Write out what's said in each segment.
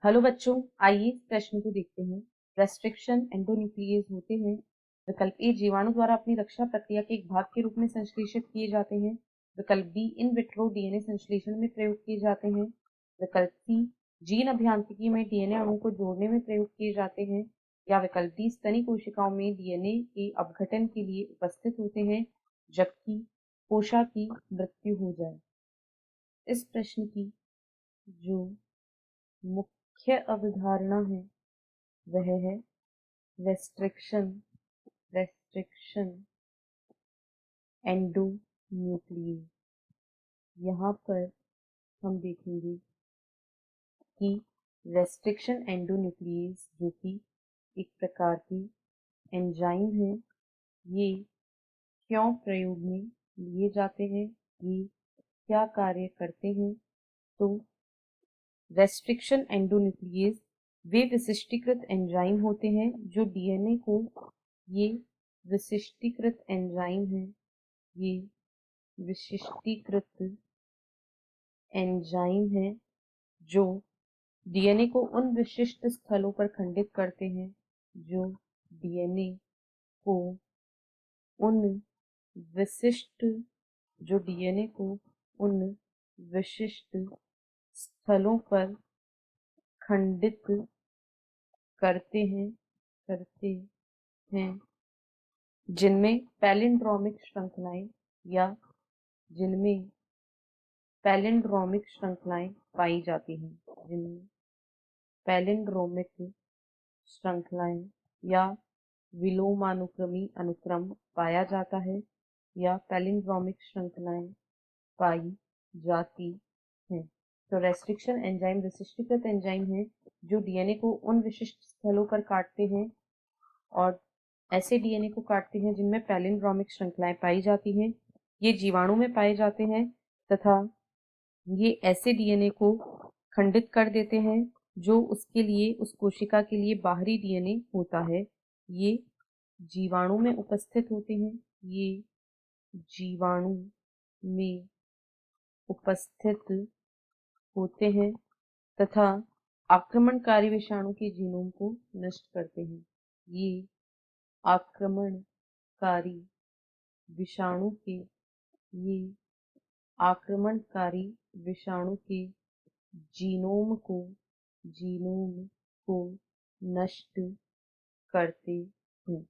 Hello बच्चों, आइए इस प्रश्न को देखते हैं। रेस्ट्रिक्शन एंडोन्यूक्लियस होते हैं। विकल्प ए जीवाणु द्वारा अपनी रक्षा प्रक्रिया के एक भाग के रूप में संश्लेषित किए जाते हैं। विकल्प बी इन विट्रो डीएनए संश्लेषण में प्रयोग किए जाते हैं। विकल्प सी जीन अभियांत्रिकी में डीएनए अणु को जोड़ने में प्रयोग किए जाते हैं। या विकल्प डी स्तनी कोशिकाओं में डीएनए के अपघटन के लिए उपस्थित होते हैं जबकि कोशिका की मृत्यु हो जाए। इस प्रश्न की जो मुख्य अवधारणा है वह है रेस्ट्रिक्शन एंडोन्यूक्लियस। यहाँ पर हम देखेंगे कि रेस्ट्रिक्शन एंडोन्यूक्लियस जो कि एक प्रकार की एंजाइम है, ये क्यों प्रयोग में लिए जाते हैं, ये क्या कार्य करते हैं। तो रेस्ट्रिक्शन एंडोन्यूक्लियस वे विशिष्टीकृत एंजाइम होते हैं जो डीएनए को ये विशिष्टीकृत एंजाइम है, ये विशिष्टीकृत एंजाइम है जो डीएनए को उन विशिष्ट स्थलों पर खंडित करते हैं जो डीएनए को उन विशिष्ट जो डीएनए को उन विशिष्ट स्थलों पर खंडित करते हैं जिनमें पैलिंड्रोमिक श्रृंखलाएं या जिनमें पैलिंड्रोमिक श्रृंखलाएं पाई जाती हैं, जिनमें पैलिंड्रोमिक श्रृंखलाएं या विलोमानुक्रमी अनुक्रम पाया जाता है या पैलिंड्रोमिक श्रृंखलाएं पाई जाती हैं। तो रेस्ट्रिक्शन एंजाइम विशिष्टीकृत एंजाइम है जो डीएनए को उन विशिष्ट स्थलों पर काटते हैं और ऐसे डीएनए को काटते हैं जिनमें पैलिंड्रोमिक श्रृंखलाएं पाई जाती हैं। ये जीवाणु में पाए जाते हैं तथा ये ऐसे डीएनए को खंडित कर देते हैं जो उसके लिए, उस कोशिका के लिए बाहरी डीएनए होता है। ये जीवाणु में उपस्थित होते हैं, ये जीवाणु में उपस्थित होते हैं तथा आक्रमणकारी विषाणु के जीनोम को नष्ट करते हैं। ये आक्रमणकारी विषाणु के ये आक्रमणकारी विषाणु के जीनोम को नष्ट करते हैं।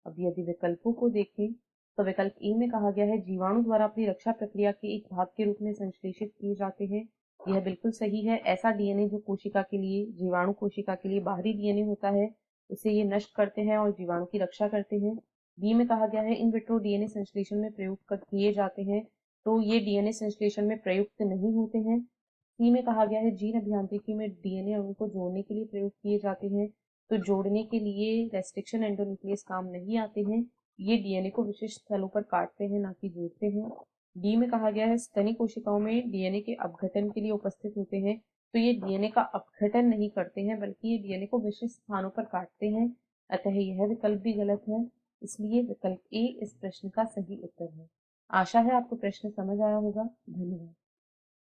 अब यदि विकल्पों को देखें तो विकल्प ए में कहा गया है जीवाणु द्वारा अपनी रक्षा प्रक्रिया के एक भाग के रूप में संश्लेषित किए जाते हैं। यह बिल्कुल सही है। ऐसा डीएनए जो कोशिका के लिए, जीवाणु कोशिका के लिए बाहरी डीएनए होता है, उसे ये नष्ट करते हैं और जीवाणु की रक्षा करते हैं। बी में कहा गया है इन विट्रो डीएनए संश्लेषण में प्रयुक्त किए जाते हैं, तो ये डीएनए संश्लेषण में प्रयुक्त नहीं होते हैं। सी में कहा गया है जीन अभियांत्रिकी में डीएनए अणु को जोड़ने के लिए प्रयोग किए जाते हैं, तो जोड़ने के लिए रेस्ट्रिक्शन एंडोन्यूक्लियस काम नहीं आते हैं। ये डीएनए को विशिष्ट स्थलों पर काटते हैं, ना कि जोड़ते हैं। डी में कहा गया है स्तनी कोशिकाओं में डीएनए के अपघटन के लिए उपस्थित होते हैं, तो ये डीएनए का अपघटन नहीं करते हैं बल्कि ये डीएनए को विशिष्ट स्थानों पर काटते हैं। अतः यह विकल्प भी गलत है, इसलिए विकल्प ए इस प्रश्न का सही उत्तर है। आशा है आपको प्रश्न समझ आया होगा। धन्यवाद।